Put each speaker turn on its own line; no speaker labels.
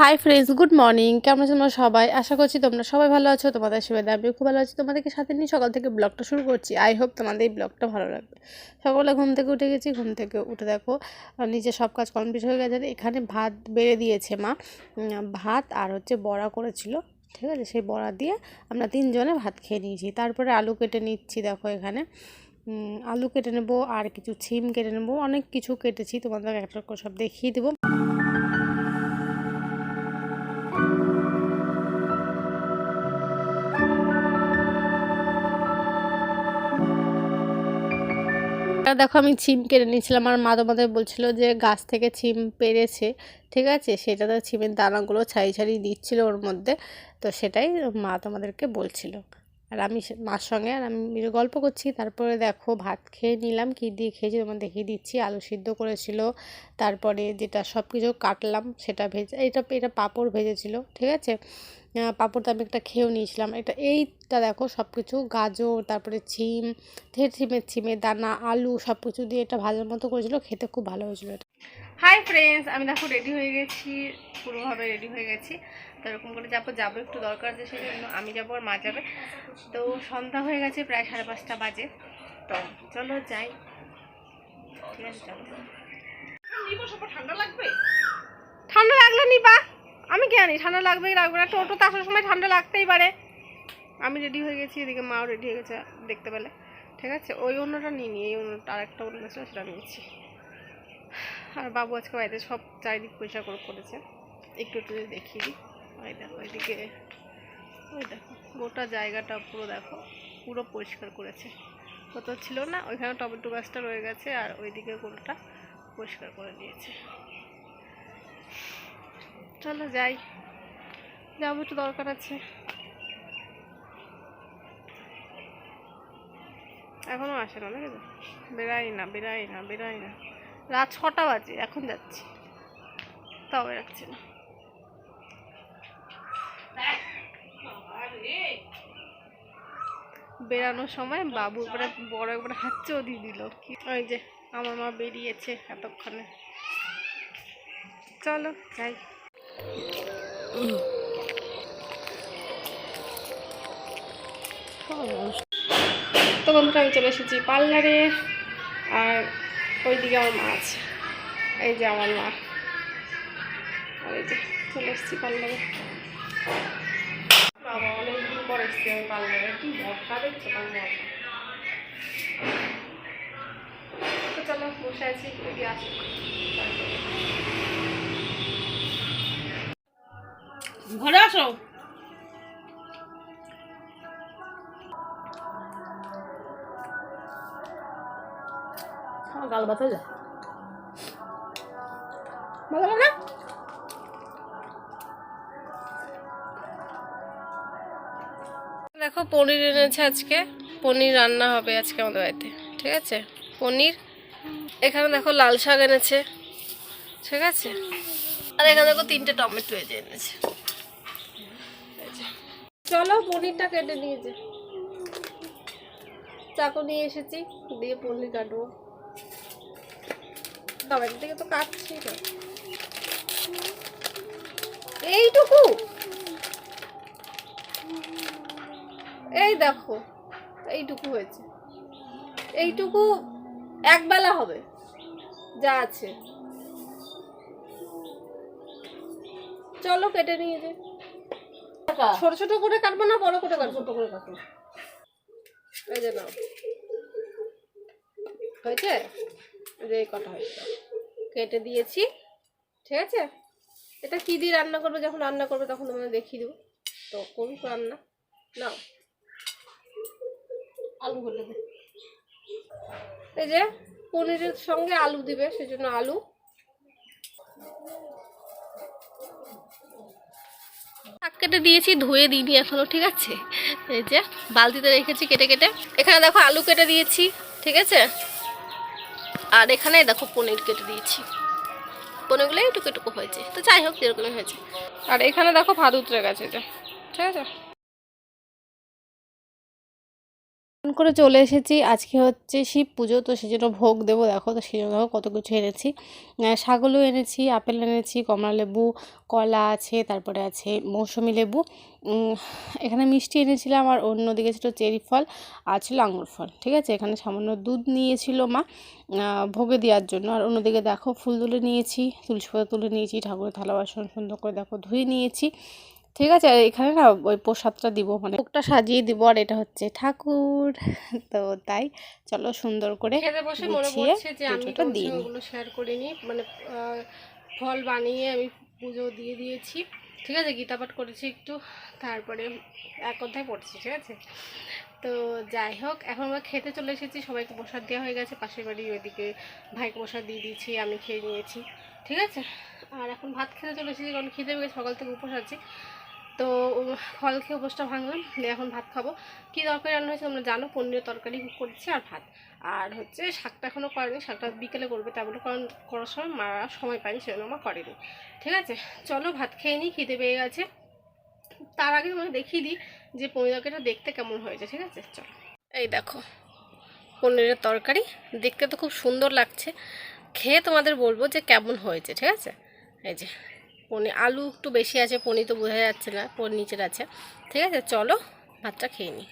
Hi friends, good morning. কেমন আছো তোমরা সবাই? আশা করছি তোমরা সবাই ভালো আছো। তোমাদের সুবিধা আমিও খুব ভালো আছি। তোমাদেরকে সাথে নিয়ে সকাল থেকে ব্লগটা শুরু করছি। আই হোপ তোমাদের এই ব্লগটা ভালো লাগবে। সকালে ঘুম থেকে উঠে গেছি। ঘুম থেকে উঠে দেখো নিজে সব কাজ কমপ্লিট হয়ে গেছে। এখানে ভাত বেড়ে দিয়েছে মা। ভাত আর বড়া করেছিল, ঠিক আছে। সেই বড়া দিয়ে আমরা তিনজনে ভাত খেয়ে নিয়েছি। তারপরে আলু কেটে নিচ্ছি। দেখো এখানে আলু কেটে নেবো, আর কিছু ছিম কেটে নেবো, অনেক কিছু কেটেছি। তোমাদের একটা করে সব দেখিয়ে দেবো। দেখো আমি ছিম কেটে নিয়েছিলাম। আর মা তোমাদের বলছিল যে গাছ থেকে ছিম পেড়েছে, ঠিক আছে। সেটাতে ছিমের দানাগুলো ছাড়িয়ে ছাড়িয়ে দিচ্ছিল ওর মধ্যে। তো সেটাই মা তোমাদেরকে বলছিল। আর আমি মার সঙ্গে আর আমি গল্প করছি। তারপরে দেখো ভাত খেয়ে নিলাম। কী দিয়ে খেয়েছি তোমার দেখিয়ে দিচ্ছি। আলু সিদ্ধ করেছিল, তারপরে যেটা সব কিছু কাটলাম সেটা ভেজে, এটা পাঁপড় ভেজেছিল, ঠিক আছে। পাঁপড়টা আমি একটা খেয়েও নিয়েছিলাম। এইটা দেখো সব কিছু গাজর, তারপরে ছিমের দানা, আলু সব কিছু দিয়ে এটা ভালোর মতো করেছিল। খেতে খুব ভালো হয়েছিল এটা। হাই ফ্রেন্ডস, আমি দেখো রেডি হয়ে গেছি, পুরোভাবে রেডি হয়ে গেছি। তো এরকম করে যাবো একটু দরকার আছে, সেই জন্য আমি যাবো আর মা যাবে। তো সন্ধ্যা হয়ে গেছে, প্রায় 5:30 বাজে। তো চলো যাই, ঠিক আছে। চলো। ঠান্ডা লাগলে নিবা, আমি কি জানি ঠান্ডা লাগবেই লাগবে না। টোটোতে আসার সময় ঠান্ডা লাগতেই পারে। আমি রেডি হয়ে গেছি, এদিকে মাও রেডি হয়ে গেছে দেখতে পেলে, ঠিক আছে। ওই অন্যটা নিয়ে এই অন্যটা আরেকটা অন্য ছিল, সেটা নিয়েছি। আর বাবু আজকে বাড়িতে সব চারিদিক পরিষ্কার করেছে। একটু একটু দেখিয়ে দিই। ওই দেখো ওইদিকে, ওই দেখো গোটা জায়গাটা পুরো দেখো, পুরো পরিষ্কার করেছে। কোথাও ছিল না, ওইখানে টমেটো গাছটা রয়ে গেছে, আর ওইদিকে গোটা পরিষ্কার করে দিয়েছে। চলো যাই, যাবো, একটু দরকার আছে। এখনো আসে না, দেখে তো, বেরাই না। রাত 6টা বাজে, এখন যাচ্ছি, তাও বেরাচ্ছে না। বেরানোর সময় বাবু একবারে বড় একবারে হাঁচও দিয়ে দিল। ওই যে আমার মা বেরিয়েছে এতক্ষণে। চলো যাই। তো বন্ধুরা, আমি চলে এসেছি পার্লারে। আর ওইদিকে আমার মা আছে, এই যে আমার মা। আর এই যে চলে এসেছি পার্লারে। বাবা অনেকদিন পর এসেছি আমি পার্লারে। কি মশা দেখছো আমার। তো চলো বসে আছি, যদি আসুক। ঘরে আসো। গাল বাতা যায় ভালো না। দেখো পনির এনেছে আজকে, পনির রান্না হবে আজকে আমাদের বাড়িতে, ঠিক আছে। পনির, এখানে দেখো লাল শাক এনেছে, ঠিক আছে। আর এখানে দেখো 3টে টমেটো এনেছে। চলো পনিরটা কেটে নিয়েছে, চাকু নিয়ে এসেছি, দিয়ে পনির কাটবো। টমেটো থেকে তো কাটছি না, এইটুকু, এই দেখো এইটুকু হয়েছে। এইটুকু একবেলা হবে যা আছে। চলো কেটে নিয়ে যে, ছোট ছোট করে কাটবো না বড় করে কাটবো? ছোট করে কাটবো। এই যে নাও, হয়েছে, এই কটা হয়েছে, কেটে দিয়েছি, ঠিক আছে। এটা কি দিয়ে রান্না করবে, যখন রান্না করবে তখন তোমাদের দেখিয়ে দেবো। তো কোন রান্না নাও, আলু ভেজে দে। এই যে পনিরের সঙ্গে আলু দিবে, সেজন্য আলু। শাক কেটে দিয়েছি, ধুয়ে দিইনি এখনো, ঠিক আছে। এই যে বালতিতে রেখেছি কেটে কেটে। এখানে দেখো আলু কেটে দিয়েছি, ঠিক আছে। আর এখানে দেখো পনির কেটে দিয়েছি। পনিরগুলো একটু একটু হয়েছে, তো যাই হোক যেরকমই হয়েছে। আর এখানে দেখো ভাত উতরে গেছে, ঠিক আছে। ফোন করে চলে এসেছি। আজকে হচ্ছে শিব পুজো, তো সেই জন্য ভোগ দেবো। দেখো, তো সেই জন্য দেখো কত কিছু এনেছি। ছাগলও এনেছি, আপেল এনেছি, কমলা লেবু, কলা আছে, তারপরে আছে মৌসুমি লেবু। এখানে মিষ্টি এনেছিলাম, আর অন্যদিকে ছিল চেরি ফল আর ছিল আঙুর ফল। ঠিক আছে, এখানে সামান্য দুধ নিয়েছিল মা ভোগে দেওয়ার জন্য। আর অন্যদিকে দেখো ফুল তুলে নিয়েছি, তুলসী পাতা তুলে নিয়েছি, ঠাকুরের থালা বাসন সুন্দর করে দেখো ধুয়ে নিয়েছি। ঠিক আছে, আর এখানে না ওই প্রসাদটা দিব, মানে ভোগটা সাজিয়ে দিব। আর এটা হচ্ছে ঠাকুর, তো তাই চলো সুন্দর করে খেতে বসে মনে পড়ছে যে আমি তোমাদের সঙ্গে ওগুলো শেয়ার করিনি। মানে ফল বানিয়ে আমি পুজো দিয়ে দিয়েছি। ঠিক আছে, গীতা পাঠ করেছি একটু, তারপরে এক অধ্যায় পড়ছি। ঠিক আছে, তো যাই হোক, এখন আমরা খেতে চলে এসেছি। সবাইকে প্রসাদ দেওয়া হয়ে গেছে, পাশের বাড়ি ওইদিকে ভাইকে প্রসাদ দিয়ে দিয়েছি, আমি খেয়ে নিয়েছি। ঠিক আছে, আর এখন ভাত খেতে চলে এসেছি, কারণ খিদে পেয়ে সকাল থেকে উপোস আছি। তো ফল খেয়ে উপোসটা ভাঙলাম, দিয়ে এখন ভাত খাবো। কী তরকারি রান্না হয়েছে তোমরা জানো, পনিরের তরকারি করেছি আর ভাত। আর হচ্ছে শাকটা এখনও করেনি, শাকটা বিকেলে করবে, তারপরে কারণ করার সময় মারা সময় পায়নি, সেজন্য আমার করেনি। ঠিক আছে, চলো ভাত খেয়ে নিই, খিদে পেয়ে গেছে। তার আগে তোমাকে দেখিয়ে দিই যে পনির তরকারিটা দেখতে কেমন হয়েছে। ঠিক আছে, চলো। এই দেখো পনিরের তরকারি, দেখতে তো খুব সুন্দর লাগছে, খেয়ে তোমাদের বলবো যে কেমন হয়েছে। ঠিক আছে, এই যে পনির, আলু একটু বেশি আছে, পনির তো বোঝা যাচ্ছে না, পনির নিচের আছে। ঠিক আছে, চলো ভাতটা খেয়ে নিই।